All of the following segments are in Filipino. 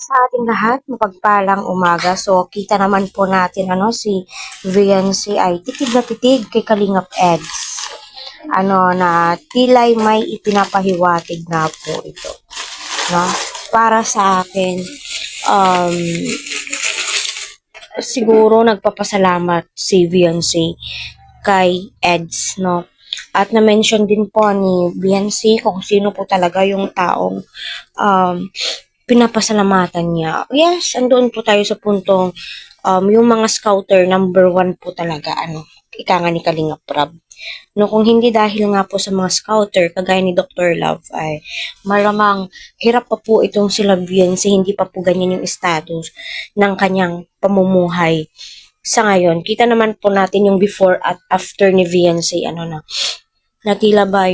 Sa ating lahat, mapagpalang umaga. So, kita naman po natin si Viancy ay titig na titig kay Kalingap Eds. Na tilay may ipinapahiwatig na po ito. No? Para sa akin, siguro nagpapasalamat si Viancy kay Eds, no? At na-mention din po ni Viancy kung sino po talaga yung taong pinapasalamatan niya. Yes, andoon po tayo sa puntong yung mga scouter, number 1 po talaga, ika nga ni Kalingap Rab. No, kung hindi dahil nga po sa mga scouter, kagaya ni Dr. Love, ay malamang hirap pa po itong sila Viancy, hindi pa po ganyan yung status ng kanyang pamumuhay. Sa ngayon, kita naman po natin yung before at after ni Viancy, na tila ba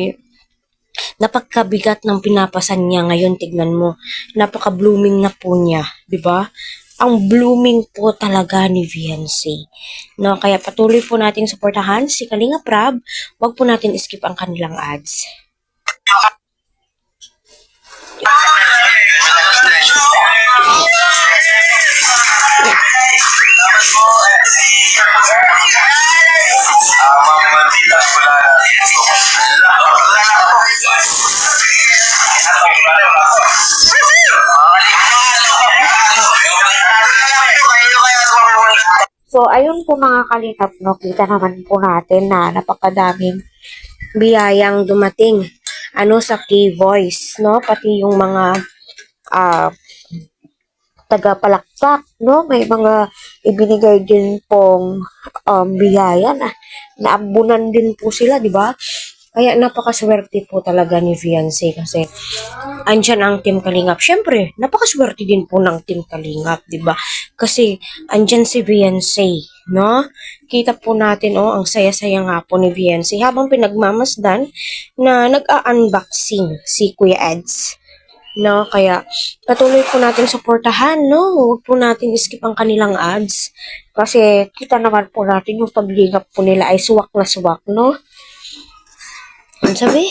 napakabigat ng pinapasan niya ngayon, tignan mo. Napaka-blooming na po niya, 'di ba? Ang blooming po talaga ni Viancy. No, kaya patuloy po nating suportahan si Kalingap Rab. Huwag po natin skip ang kanilang ads. So, ayun po mga kalingap, no, kita naman po natin na napakadaming biyayang dumating sa K-Voice, no, pati yung mga taga-palakpak, no, may mga ibinigay din pong biyaya na naambunan din po sila, di ba? Kaya napakaswerte po talaga ni Viancy kasi andyan ang Team Kalingap. Siyempre, napakaswerte din po ng Team Kalingap, di ba? Kasi andyan si Viancy, no? Kita po natin, ang saya-saya nga po ni Viancy habang pinagmamasdan na nag-a-unboxing si Kuya Eds. No, kaya patuloy po natin suportahan, no? Huwag po natin skip ang kanilang ads kasi kita naman po natin yung paglingap po nila ay suwak na suwak, no? Ang sabi?